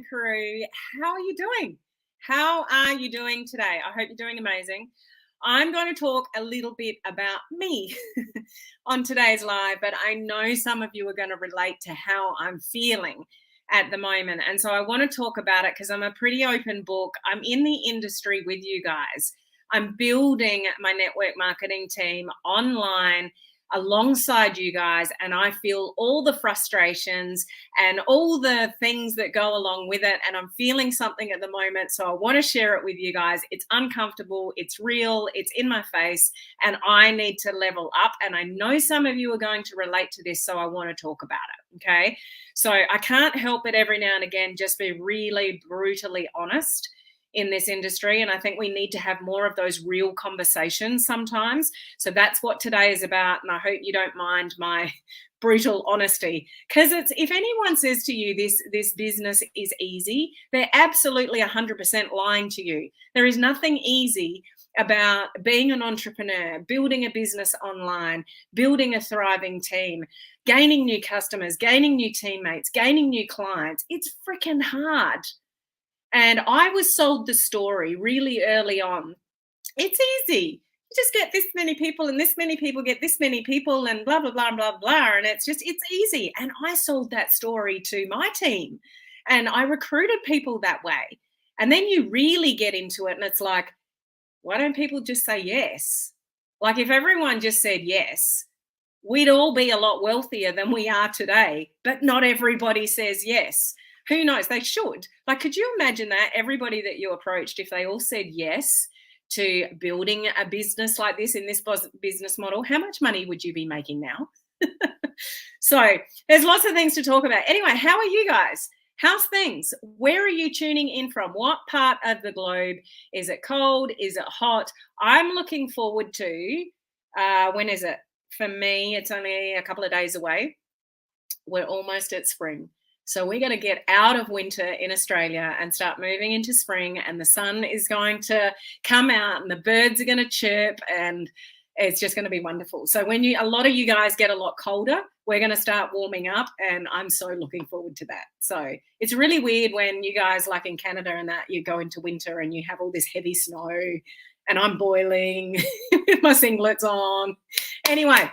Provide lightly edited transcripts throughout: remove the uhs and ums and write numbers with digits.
online crew. How are you doing? How are you doing today? I hope you're doing amazing. I'm going to talk a little bit about me on today's live, but I know some of you are going to relate to how I'm feeling at the moment. And so I want to talk about it because I'm a pretty open book. I'm in the industry with you guys. I'm building my network marketing team online alongside you guys, and I feel all the frustrations and all the things that go along with it, and I'm feeling something at the moment, so I want to share it with you guys. It's uncomfortable, it's real, it's in my face, and I need to level up, and I know some of you are going to relate to this, so I want to talk about it. Okay, so I can't help it every now and again just be really brutally honest in this industry, and I think we need to have more of those real conversations sometimes. So that's what today is about, and I hope you don't mind my brutal honesty, because it's, if anyone says to you this business is easy, they're absolutely 100% lying to you. There is nothing easy about being an entrepreneur, building a business online, building a thriving team, gaining new customers, gaining new teammates, gaining new clients. It's freaking hard. And I was sold the story really early on. It's easy. You just get this many people, and this many people get this many people, and blah, blah, blah, blah, blah. And it's easy. And I sold that story to my team, and I recruited people that way. And then you really get into it, and it's like, why don't people just say yes? Like, if everyone just said yes, we'd all be a lot wealthier than we are today. But not everybody says yes. Who knows? They should. Like, could you imagine that? Everybody that you approached, if they all said yes to building a business like this in this business model, how much money would you be making now? So there's lots of things to talk about. Anyway, how are you guys? How's things? Where are you tuning in from? What part of the globe? Is it cold? Is it hot? I'm looking forward to, when is it? For me, it's only a couple of days away. We're almost at spring. So we're going to get out of winter in Australia and start moving into spring, and the sun is going to come out and the birds are going to chirp, and it's just going to be wonderful. So when a lot of you guys get a lot colder, we're going to start warming up, and I'm so looking forward to that. So it's really weird when you guys, like in Canada and that, you go into winter and you have all this heavy snow, and I'm boiling with my singlets on. Anyway,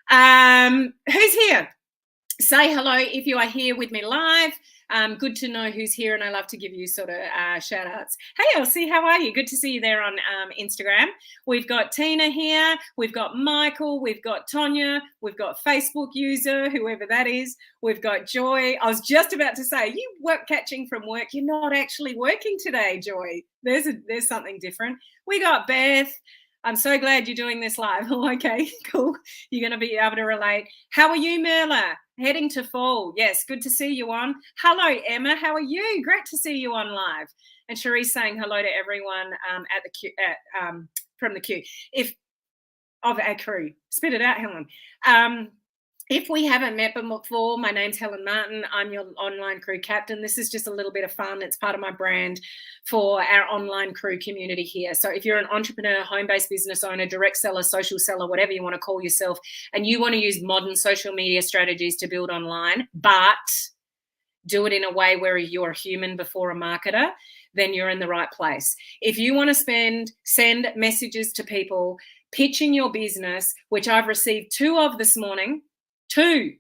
who's here? Say hello if you are here with me live. Good to know who's here, and I love to give you sort of shout outs. Hey Elsie, how are you? Good to see you there on Instagram. We've got Tina here, we've got Michael, we've got Tonya, we've got Facebook user, whoever that is, we've got Joy. I was just about to say, you work catching from work, you're not actually working today, Joy. There's something different. We got Beth. I'm so glad you're doing this live. Oh, okay, cool. You're going to be able to relate. How are you, Merla? Heading to fall. Yes, good to see you on. Hello, Emma. How are you? Great to see you on live. And Cherise saying hello to everyone at the queue, from the queue. Of our crew. Spit it out, Helen. If we haven't met before, my name's Helen Martin. I'm your online crew captain. This is just a little bit of fun. It's part of my brand for our online crew community here. So if you're an entrepreneur, home-based business owner, direct seller, social seller, whatever you want to call yourself, and you want to use modern social media strategies to build online, but do it in a way where you're a human before a marketer, then you're in the right place. If you want to send messages to people, pitching your business, which I've received 2 of this morning, 2.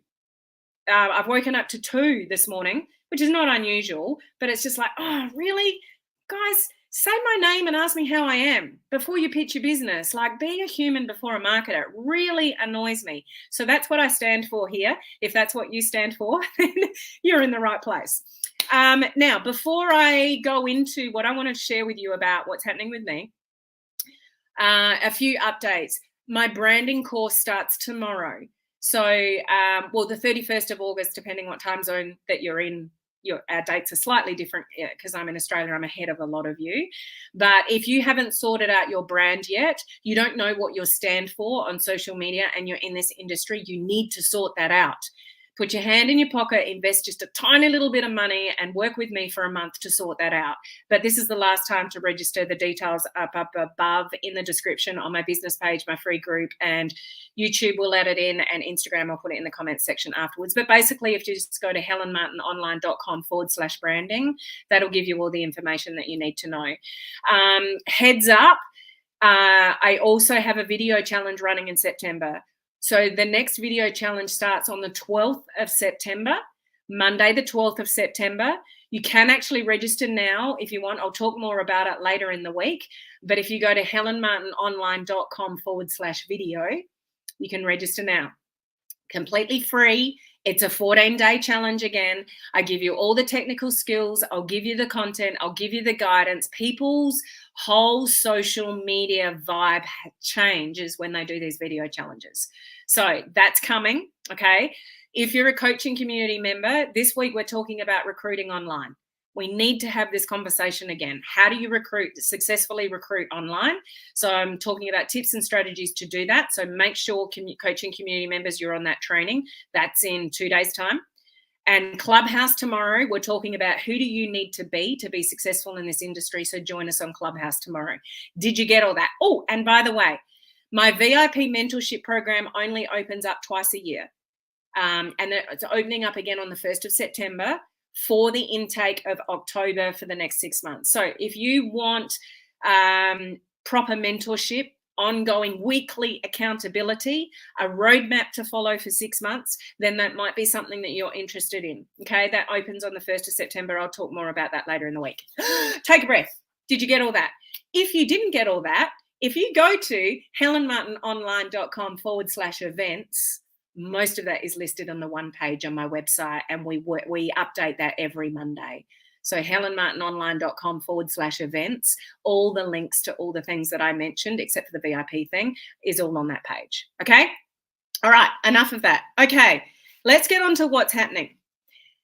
I've woken up to 2 this morning, which is not unusual, but it's just like, oh, really? Guys, say my name and ask me how I am before you pitch your business. Like, be a human before a marketer. It really annoys me. So that's what I stand for here. If that's what you stand for, then you're in the right place. Now, before I go into what I want to share with you about what's happening with me, a few updates. My branding course starts tomorrow. So, well, the 31st of August, depending what time zone that you're in, our dates are slightly different because I'm in Australia. I'm ahead of a lot of you. But if you haven't sorted out your brand yet, you don't know what you stand for on social media, and you're in this industry, you need to sort that out. Put your hand in your pocket, invest just a tiny little bit of money and work with me for a month to sort that out. But this is the last time to register. The details up above in the description on my business page, my free group, and YouTube will add it in, and Instagram I'll put it in the comments section afterwards. But basically, if you just go to helenmartinonline.com/branding, that'll give you all the information that you need to know. Heads up, I also have a video challenge running in September. So the next video challenge starts on the 12th of September, Monday, the 12th of September. You can actually register now if you want. I'll talk more about it later in the week. But if you go to helenmartinonline.com/video, you can register now. Completely free. It's a 14-day challenge again. I give you all the technical skills. I'll give you the content. I'll give you the guidance. People's whole social media vibe changes when they do these video challenges. So that's coming, okay? If you're a coaching community member, this week we're talking about recruiting online. We need to have this conversation again. How do you successfully recruit online? So I'm talking about tips and strategies to do that. So make sure, coaching community members, you're on that training. That's in 2 days' time. And Clubhouse tomorrow, we're talking about who do you need to be successful in this industry. So join us on Clubhouse tomorrow. Did you get all that? Oh, and by the way, my VIP mentorship program only opens up twice a year. And it's opening up again on the 1st of September for the intake of October for the next 6 months. So if you want proper mentorship, ongoing weekly accountability, a roadmap to follow for 6 months, then that might be something that you're interested in. Okay, that opens on the 1st of September. I'll talk more about that later in the week. Take a breath. Did you get all that? If you didn't get all that, if you go to helenmartinonline.com/events, most of that is listed on the one page on my website, and we update that every Monday. So helenmartinonline.com/events, all the links to all the things that I mentioned, except for the VIP thing, is all on that page. Okay? All right, enough of that. Okay, let's get on to what's happening.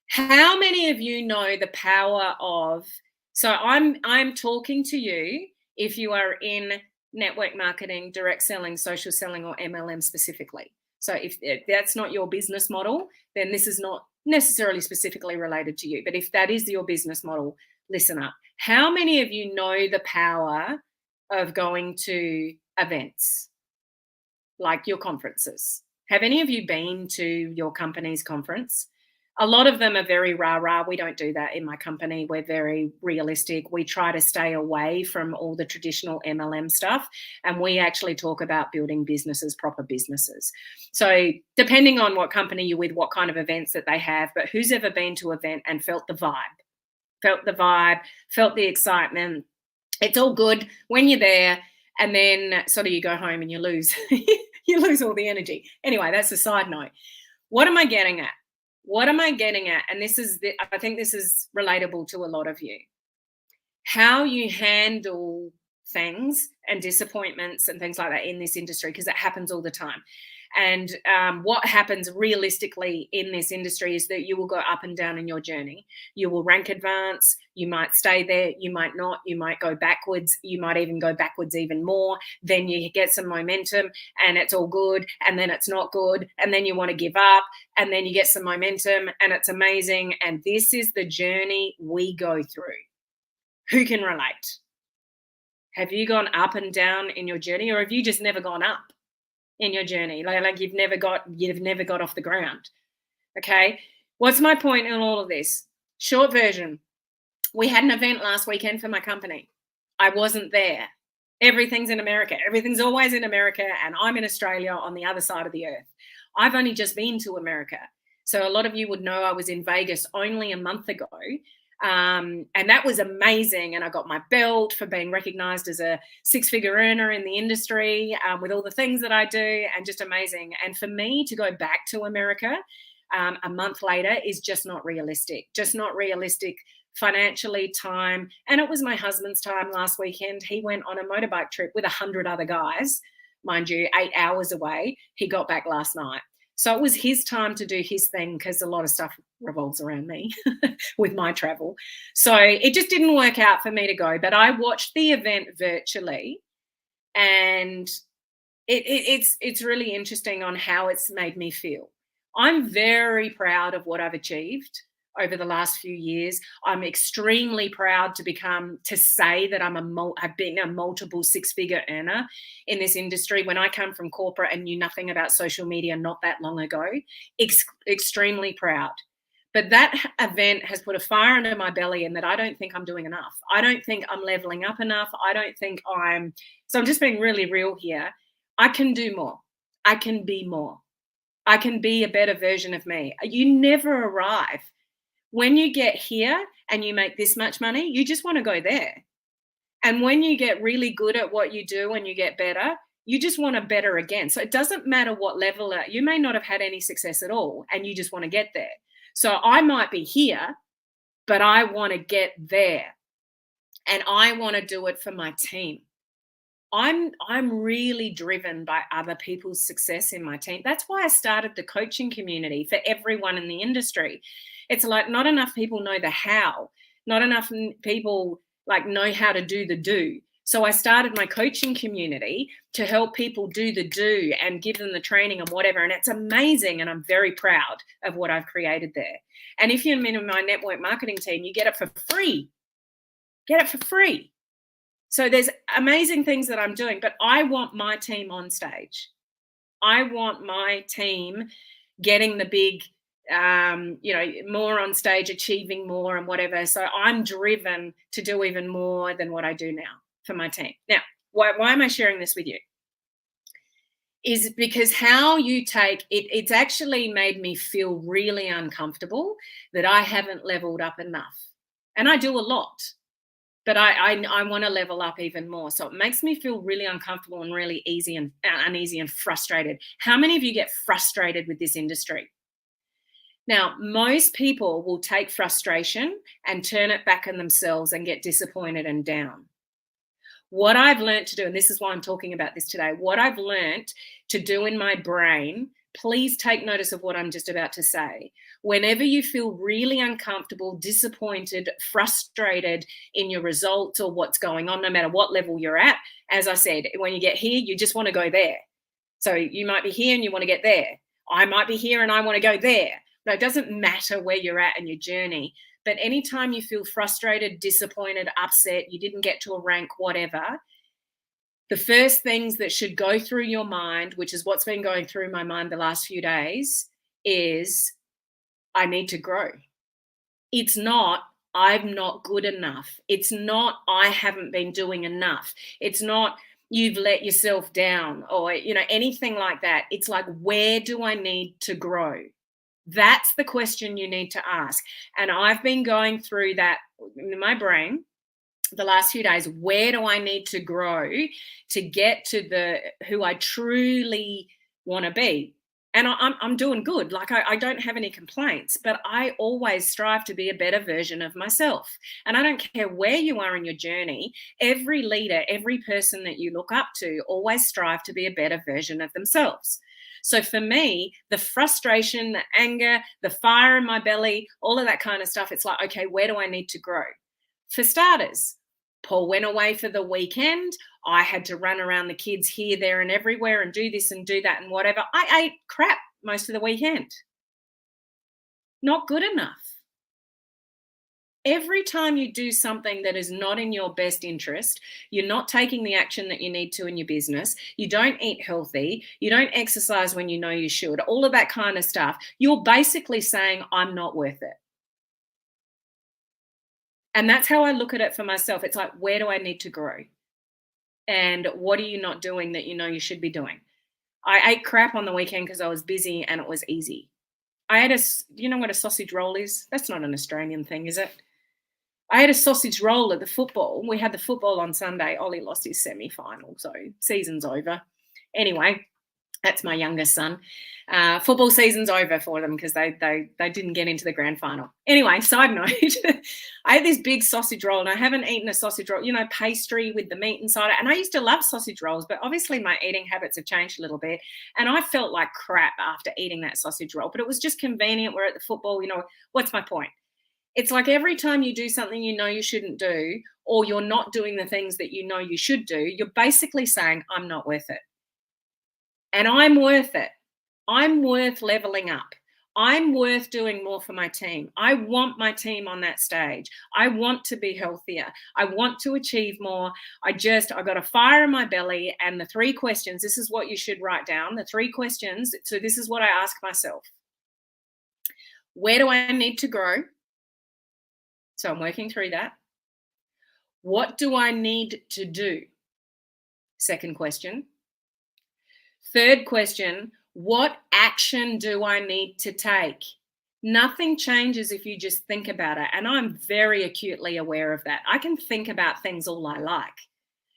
How many of you know the power of, so I'm talking to you if you are in network marketing, direct selling, social selling, or MLM specifically. So if that's not your business model, then this is not necessarily specifically related to you. But if that is your business model, listen up. How many of you know the power of going to events like your conferences? Have any of you been to your company's conference? A lot of them are very rah-rah. We don't do that in my company. We're very realistic. We try to stay away from all the traditional MLM stuff, and we actually talk about building businesses, proper businesses. So depending on what company you're with, what kind of events that they have, but who's ever been to an event and felt the vibe, felt the excitement? It's all good when you're there, and then sort of you go home and you lose, you lose all the energy. Anyway, that's a side note. What am I getting at? What am I getting at? And I think this is relatable to a lot of you. How you handle things and disappointments and things like that in this industry, because it happens all the time. And what happens realistically in this industry is that you will go up and down in your journey. You will rank advance. You might stay there. You might not. You might go backwards. You might even go backwards even more. Then you get some momentum and it's all good. And then it's not good. And then you want to give up. And then you get some momentum and it's amazing. And this is the journey we go through. Who can relate? Have you gone up and down in your journey, or have you just never gone up in your journey? Like you've never got off the ground. Okay. What's my point in all of this? Short version. We had an event last weekend for my company. I wasn't there. Everything's in America. Everything's always in America. And I'm in Australia on the other side of the earth. I've only just been to America. So a lot of you would know I was in Vegas only a month ago. And that was amazing. And I got my belt for being recognized as a 6-figure earner in the industry, with all the things that I do, and just amazing. And for me to go back to America a month later is just not realistic financially, time. And it was my husband's time last weekend. He went on a motorbike trip with 100 other guys, mind you, 8 hours away. He got back last night. So it was his time to do his thing, because a lot of stuff revolves around me with my travel. So it just didn't work out for me to go. But I watched the event virtually, and it's really interesting on how it's made me feel. I'm very proud of what I've achieved over the last few years. I'm extremely proud to say that I've been a multiple six-figure earner in this industry. When I come from corporate and knew nothing about social media not that long ago, extremely proud. But that event has put a fire under my belly, and that I don't think I'm doing enough. I don't think I'm leveling up enough. So I'm just being really real here. I can do more. I can be more. I can be a better version of me. You never arrive. When you get here and you make this much money, you just want to go there. And when you get really good at what you do and you get better, you just want to better again. So it doesn't matter what level you may not have had any success at all, and you just want to get there. So I might be here, but I want to get there. And I want to do it for my team. I'm really driven by other people's success in my team. That's why I started the coaching community for everyone in the industry. It's like not enough people know the how. Not enough people like know how to do the do. So I started my coaching community to help people do the do and give them the training and whatever. And it's amazing. And I'm very proud of what I've created there. And if you're in my network marketing team, you get it for free. Get it for free. So there's amazing things that I'm doing, but I want my team on stage. I want my team getting the big, more on stage, achieving more and whatever. So I'm driven to do even more than what I do now for my team. Now, why am I sharing this with you? Is because how you take it, it's actually made me feel really uncomfortable that I haven't leveled up enough. And I do a lot. But I want to level up even more. So it makes me feel really uncomfortable and really uneasy and frustrated. How many of you get frustrated with this industry? Now, most people will take frustration and turn it back on themselves and get disappointed and down. What I've learned to do, and this is why I'm talking about this today, what I've learned to do in my brain, please take notice of what I'm just about to say. Whenever you feel really uncomfortable, disappointed, frustrated in your results or what's going on, no matter what level you're at, as I said, when you get here, you just want to go there. So you might be here and you want to get there. I might be here and I want to go there. No, it doesn't matter where you're at in your journey. But anytime you feel frustrated, disappointed, upset, you didn't get to a rank, whatever, the first things that should go through your mind, which is what's been going through my mind the last few days, is I need to grow. It's not I'm not good enough. It's not I haven't been doing enough. It's not you've let yourself down or anything like that. It's like, where do I need to grow? That's the question you need to ask. And I've been going through that in my brain the last few days. Where do I need to grow to get to who I truly want to be? And I'm doing good. Like I don't have any complaints, but I always strive to be a better version of myself. And I don't care where you are in your journey. Every leader, every person that you look up to always strive to be a better version of themselves. So for me, the frustration, the anger, the fire in my belly, all of that kind of stuff, it's like, okay, where do I need to grow? For starters, Paul went away for the weekend. I had to run around the kids here, there, and everywhere and do this and do that and whatever. I ate crap most of the weekend. Not good enough. Every time you do something that is not in your best interest, you're not taking the action that you need to in your business, you don't eat healthy, you don't exercise when you know you should, all of that kind of stuff, you're basically saying, I'm not worth it. And that's how I look at it for myself. It's like, where do I need to grow? And what are you not doing that you know you should be doing? I ate crap on the weekend because I was busy and it was easy. I had you know what a sausage roll is? That's not an Australian thing, is it? I had a sausage roll at the football. We had the football on Sunday. Ollie lost his semi-final, so season's over. Anyway, that's my youngest son. Football season's over for them because they didn't get into the grand final. Anyway, side note, I had this big sausage roll and I haven't eaten a sausage roll, pastry with the meat inside it. And I used to love sausage rolls, but obviously my eating habits have changed a little bit. And I felt like crap after eating that sausage roll, but it was just convenient. We're at the football, what's my point? It's like every time you do something you know you shouldn't do, or you're not doing the things that you know you should do, you're basically saying, I'm not worth it. And I'm worth it. I'm worth leveling up. I'm worth doing more for my team. I want my team on that stage. I want to be healthier. I want to achieve more. I've got a fire in my belly. And the 3 questions, this is what you should write down. The 3 questions. So this is what I ask myself. Where do I need to grow? So I'm working through that. What do I need to do? Second question. Third question, what action do I need to take? Nothing changes if you just think about it. And I'm very acutely aware of that. I can think about things all I like,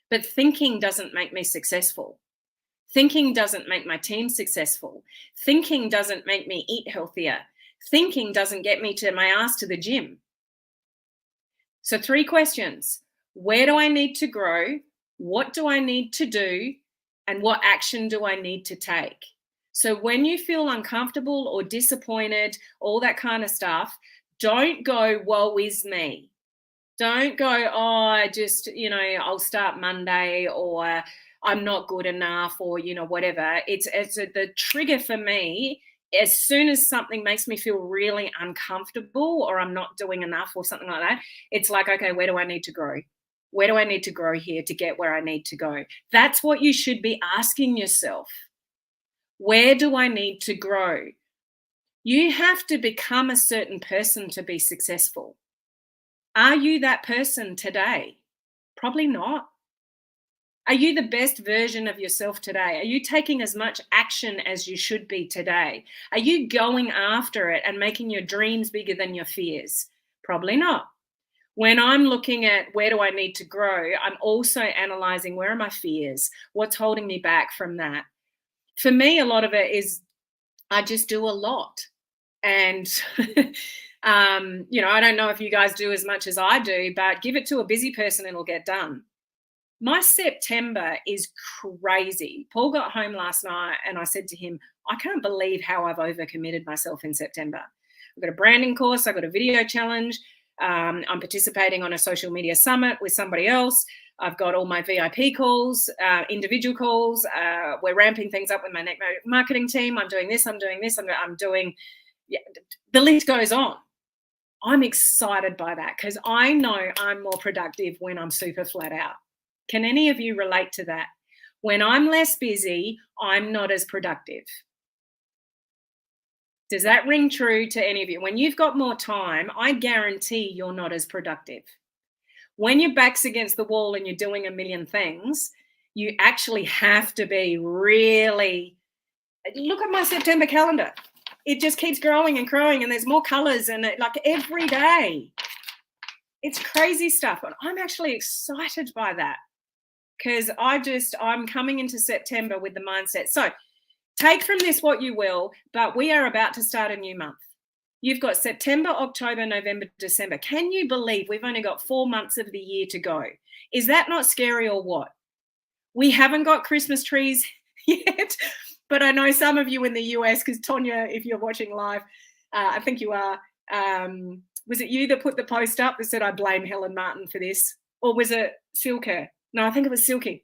but thinking doesn't make me successful. Thinking doesn't make my team successful. Thinking doesn't make me eat healthier. Thinking doesn't get me to my ass to the gym. So 3 questions. Where do I need to grow? What do I need to do? And what action do I need to take? So when you feel uncomfortable or disappointed, all that kind of stuff, don't go, woe is me. Don't go, oh, I just, I'll start Monday, or I'm not good enough, or, whatever. It's the trigger for me. As soon as something makes me feel really uncomfortable, or I'm not doing enough or something like that, it's like, okay, where do I need to grow? Where do I need to grow here to get where I need to go? That's what you should be asking yourself. Where do I need to grow? You have to become a certain person to be successful. Are you that person today? Probably not. Are you the best version of yourself today? Are you taking as much action as you should be today? Are you going after it and making your dreams bigger than your fears? Probably not. When I'm looking at where do I need to grow, I'm also analyzing where are my fears? What's holding me back from that? For me, a lot of it is I just do a lot. And, I don't know if you guys do as much as I do, but give it to a busy person, it'll get done. My September is crazy. Paul got home last night and I said to him, I can't believe how I've overcommitted myself in September. I've got a branding course. I've got a video challenge. I'm participating on a social media summit with somebody else. I've got all my VIP calls, individual calls. We're ramping things up with my network marketing team. I'm doing this. I'm doing this. I'm doing, the list goes on. I'm excited by that because I know I'm more productive when I'm super flat out. Can any of you relate to that? When I'm less busy, I'm not as productive. Does that ring true to any of you? When you've got more time, I guarantee you're not as productive. When your back's against the wall and you're doing a million things, you actually have to be really, look at my September calendar. It just keeps growing and growing and there's more colors and like every day. It's crazy stuff. And I'm actually excited by that because I'm coming into September with the mindset. So take from this what you will, but we are about to start a new month. You've got September, October, November, December. Can you believe we've only got 4 months of the year to go? Is that not scary or what? We haven't got Christmas trees yet, but I know some of you in the US, because Tonya, if you're watching live, I think you are, was it you that put the post up that said, I blame Helen Martin for this? Or was it Silke? No, I think it was Silky.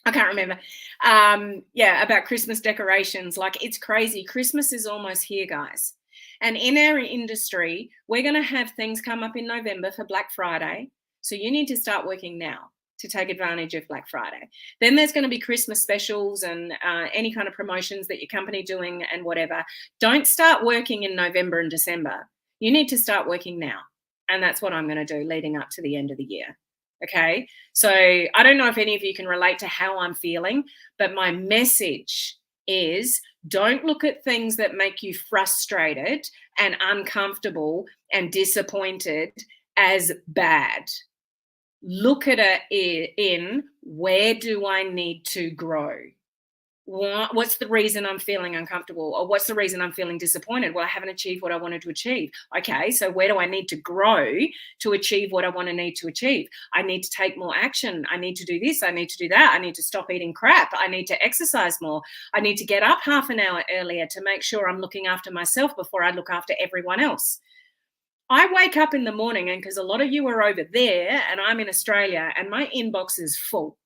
I can't remember. About Christmas decorations. Like, it's crazy. Christmas is almost here, guys. And in our industry, we're going to have things come up in November for Black Friday. So you need to start working now to take advantage of Black Friday. Then there's going to be Christmas specials and any kind of promotions that your company doing and whatever. Don't start working in November and December. You need to start working now. And that's what I'm going to do leading up to the end of the year. Okay, so I don't know if any of you can relate to how I'm feeling, but my message is don't look at things that make you frustrated and uncomfortable and disappointed as bad. Look at it in where do I need to grow? What's the reason I'm feeling uncomfortable, or what's the reason I'm feeling disappointed? Well, I haven't achieved what I wanted to achieve. Okay, so where do I need to grow to achieve what I need to achieve? I need to take more action. I need to do this. I need to do that. I need to stop eating crap. I need to exercise more. I need to get up half an hour earlier to make sure I'm looking after myself before I look after everyone else. I wake up in the morning, and because a lot of you are over there and I'm in Australia, and my inbox is full.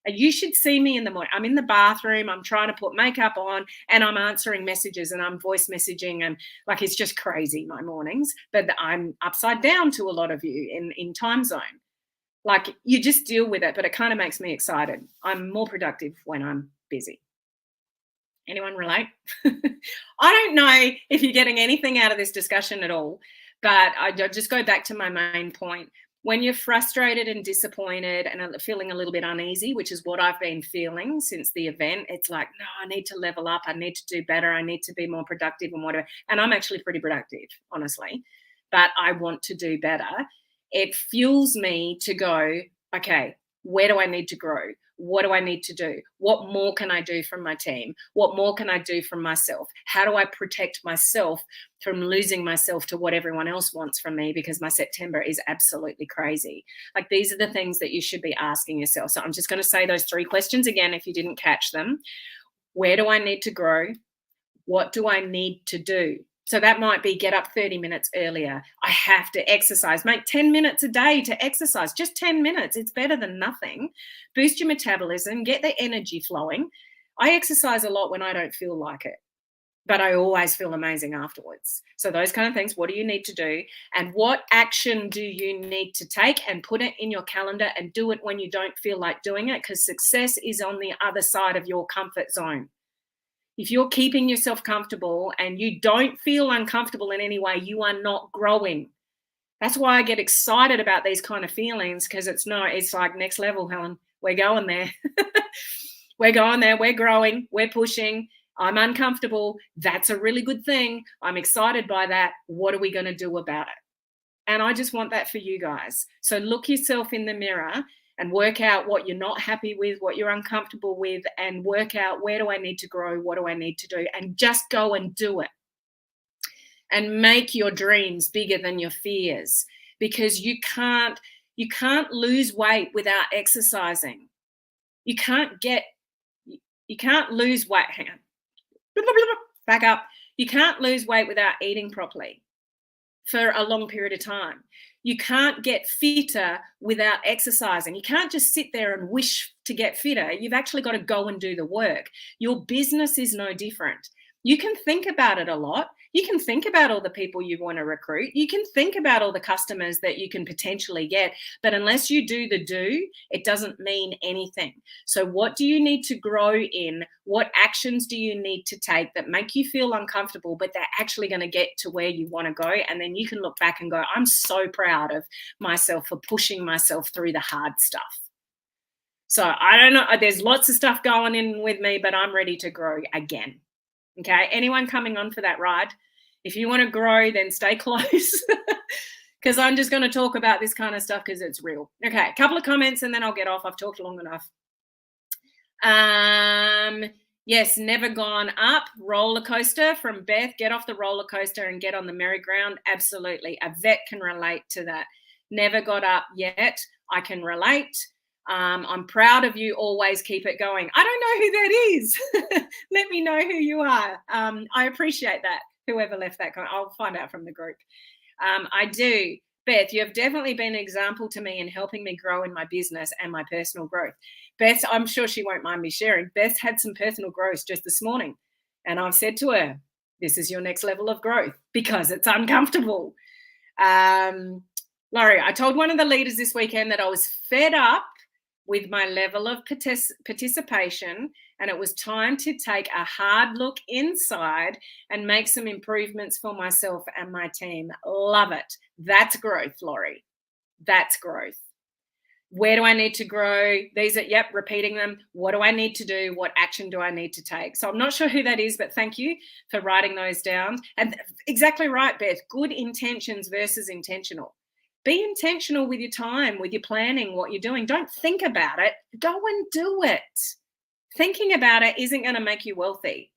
You should see me in the morning. I'm in the bathroom, I'm trying to put makeup on, and I'm answering messages and I'm voice messaging, and like it's just crazy, my mornings. But I'm upside down to a lot of you in time zone. Like, you just deal with it, but it kind of makes me excited. I'm more productive when I'm busy. Anyone relate? I don't know if you're getting anything out of this discussion at all, but I just go back to my main point. When you're frustrated and disappointed and feeling a little bit uneasy, which is what I've been feeling since the event, it's like, no, I need to level up. I need to do better. I need to be more productive and whatever. And I'm actually pretty productive, honestly, but I want to do better. It fuels me to go, okay, where do I need to grow? What do I need to do? What more can I do from my team? What more can I do from myself? How do I protect myself from losing myself to what everyone else wants from me? Because my September is absolutely crazy. Like, these are the things that you should be asking yourself. So I'm just going to say those 3 questions again if you didn't catch them. Where do I need to grow? What do I need to do? So that might be get up 30 minutes earlier. I have to exercise. Make 10 minutes a day to exercise. Just 10 minutes. It's better than nothing. Boost your metabolism. Get the energy flowing. I exercise a lot when I don't feel like it, but I always feel amazing afterwards. So those kind of things, what do you need to do? And what action do you need to take? And put it in your calendar and do it when you don't feel like doing it, because success is on the other side of your comfort zone. If you're keeping yourself comfortable and you don't feel uncomfortable in any way, you are not growing. That's why I get excited about these kind of feelings, because it's like next level, Helen. We're going there. We're going there. We're growing. We're pushing. I'm uncomfortable. That's a really good thing. I'm excited by that. What are we going to do about it? And I just want that for you guys. So look yourself in the mirror and work out what you're not happy with, what you're uncomfortable with, and work out, where do I need to grow? What do I need to do? And just go and do it. And make your dreams bigger than your fears, because you can't lose weight without exercising. You can't lose weight. Hang on. Back up. You can't lose weight without eating properly for a long period of time. You can't get fitter without exercising. You can't just sit there and wish to get fitter. You've actually got to go and do the work. Your business is no different. You can think about it a lot. You can think about all the people you want to recruit. You can think about all the customers that you can potentially get. But unless you do the do, it doesn't mean anything. So what do you need to grow in? What actions do you need to take that make you feel uncomfortable, but they're actually going to get to where you want to go? And then you can look back and go, I'm so proud of myself for pushing myself through the hard stuff. So I don't know. There's lots of stuff going in with me, but I'm ready to grow again. Okay, anyone coming on for that ride? If you want to grow, then stay close, because I'm just going to talk about this kind of stuff because it's real. Okay, a couple of comments and then I'll get off. I've talked long enough. Yes, never gone up. Roller coaster from Beth. Get off the roller coaster and get on the merry-go-round. Absolutely. A vet can relate to that. Never got up yet. I can relate. I'm proud of you. Always keep it going. I don't know who that is. Let me know who you are. I appreciate that. Whoever left that comment, I'll find out from the group. I do. Beth, you have definitely been an example to me in helping me grow in my business and my personal growth. Beth, I'm sure she won't mind me sharing. Beth had some personal growth just this morning. And I've said to her, this is your next level of growth, because it's uncomfortable. Laurie, I told one of the leaders this weekend that I was fed up with my level of participation, and it was time to take a hard look inside and make some improvements for myself and my team. Love it. That's growth, Laurie. That's growth. Where do I need to grow? These are, repeating them. What do I need to do? What action do I need to take? So I'm not sure who that is, but thank you for writing those down. And exactly right, Beth. Good intentions versus intentional. Be intentional with your time, with your planning, what you're doing. Don't think about it. Go and do it. Thinking about it isn't going to make you wealthy.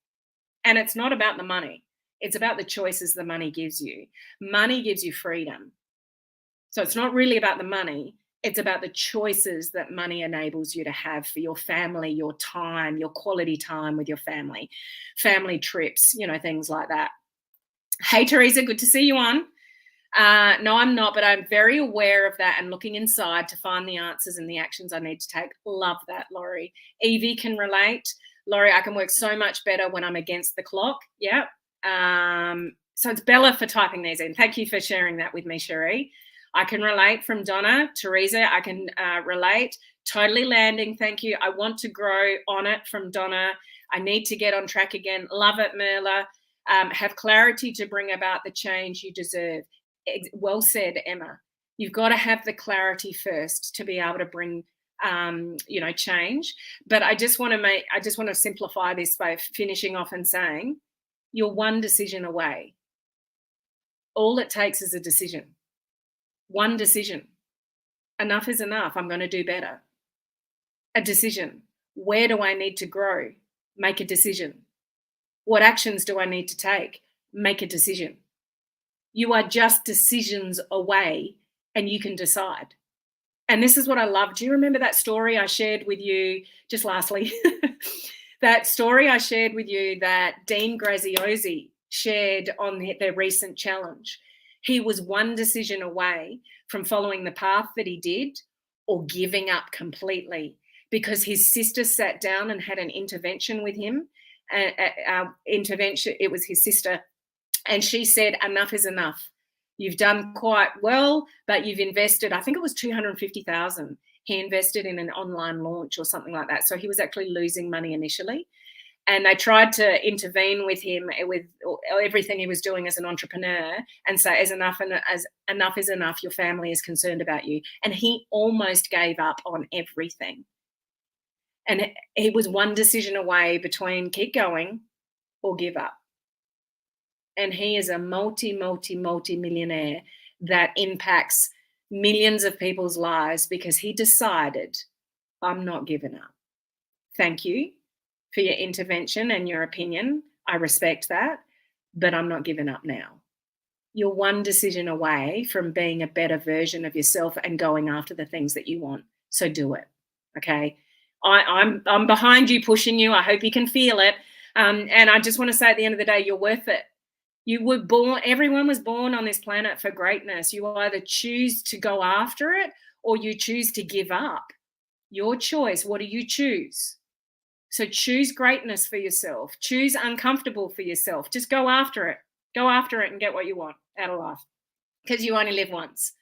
And it's not about the money. It's about the choices the money gives you. Money gives you freedom. So it's not really about the money. It's about the choices that money enables you to have for your family, your time, your quality time with your family trips, things like that. Hey, Teresa, good to see you on. No, I'm not, but I'm very aware of that and looking inside to find the answers and the actions I need to take. Love that, Laurie. Evie can relate. Laurie, I can work so much better when I'm against the clock. Yeah. So it's Bella for typing these in. Thank you for sharing that with me, Cherie. I can relate from Donna. Teresa, I can relate. Totally landing. Thank you. I want to grow on it from Donna. I need to get on track again. Love it, Merla. Have clarity to bring about the change you deserve. Well said, Emma. You've got to have the clarity first to be able to bring change. But I just want to simplify this by finishing off and saying you're one decision away. All it takes is a decision. One decision. Enough is enough. I'm going to do better. A decision. Where do I need to grow? Make a decision. What actions do I need to take? Make a decision. You are just decisions away and you can decide. And this is what I love. Do you remember that story I shared with you just lastly? That story I shared with you that Dean Graziosi shared on their recent challenge. He was one decision away from following the path that he did or giving up completely because his sister sat down and had an intervention with him. It was his sister. And she said, enough is enough. You've done quite well, but you've invested, I think it was 250,000. He invested in an online launch or something like that. So he was actually losing money initially. And they tried to intervene with him with everything he was doing as an entrepreneur and say, enough is enough. Your family is concerned about you. And he almost gave up on everything. And he was one decision away between keep going or give up. And he is a multi-millionaire that impacts millions of people's lives because he decided, I'm not giving up. Thank you for your intervention and your opinion. I respect that, but I'm not giving up now. You're one decision away from being a better version of yourself and going after the things that you want. So do it, okay? I'm behind you, pushing you. I hope you can feel it. And I just want to say at the end of the day, you're worth it. You were born, everyone was born on this planet for greatness. You either choose to go after it or you choose to give up. Your choice. What do you choose? So choose greatness for yourself. Choose uncomfortable for yourself. Just go after it. Go after it and get what you want out of life because you only live once.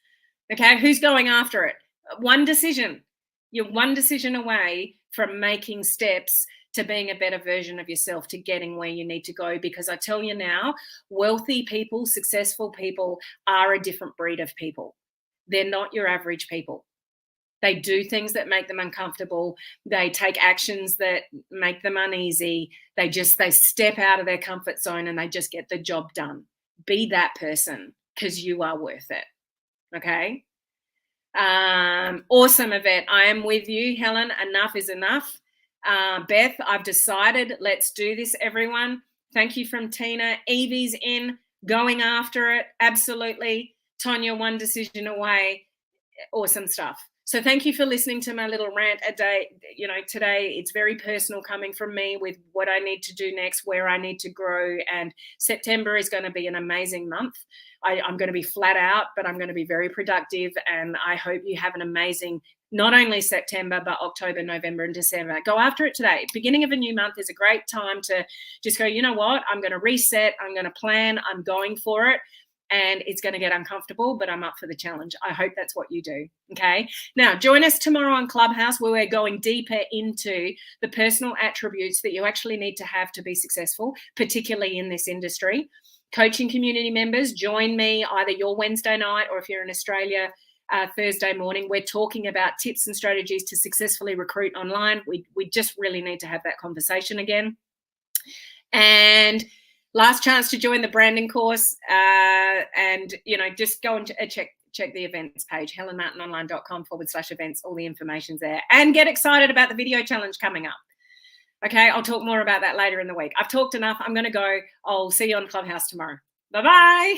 Okay, who's going after it? One decision. You're one decision away from making steps to being a better version of yourself, to getting where you need to go. Because I tell you now, wealthy people, successful people are a different breed of people. They're not your average people. They do things that make them uncomfortable. They take actions that make them uneasy. They step out of their comfort zone and they just get the job done. Be that person because you are worth it. Okay. Awesome, Yvette. I am with you, Helen. Enough is enough. Beth, I've decided. Let's do this, everyone. Thank you from Tina. Evie's in, going after it. Absolutely. Tonya, one decision away. Awesome stuff. So thank you for listening to my little rant a day. Today it's very personal coming from me with what I need to do next, where I need to grow. And September is going to be an amazing month. I'm going to be flat out, but I'm going to be very productive. And I hope you have an amazing, not only September, but October, November, and December. Go after it today. Beginning of a new month is a great time to just go, you know what? I'm going to reset. I'm going to plan. I'm going for it. And it's going to get uncomfortable, but I'm up for the challenge. I hope that's what you do. Okay. Now, join us tomorrow on Clubhouse, where we're going deeper into the personal attributes that you actually need to have to be successful, particularly in this industry. Coaching community members, join me either your Wednesday night or if you're in Australia, Thursday morning. We're talking about tips and strategies to successfully recruit online. We just really need to have that conversation again. And last chance to join the branding course, and just go and check the events page, helenmartinonline.com/events. All the information's there, and get excited about the video challenge coming up. Okay, I'll talk more about that later in the week. I've talked enough. I'm going to go. I'll see you on Clubhouse tomorrow. Bye-bye.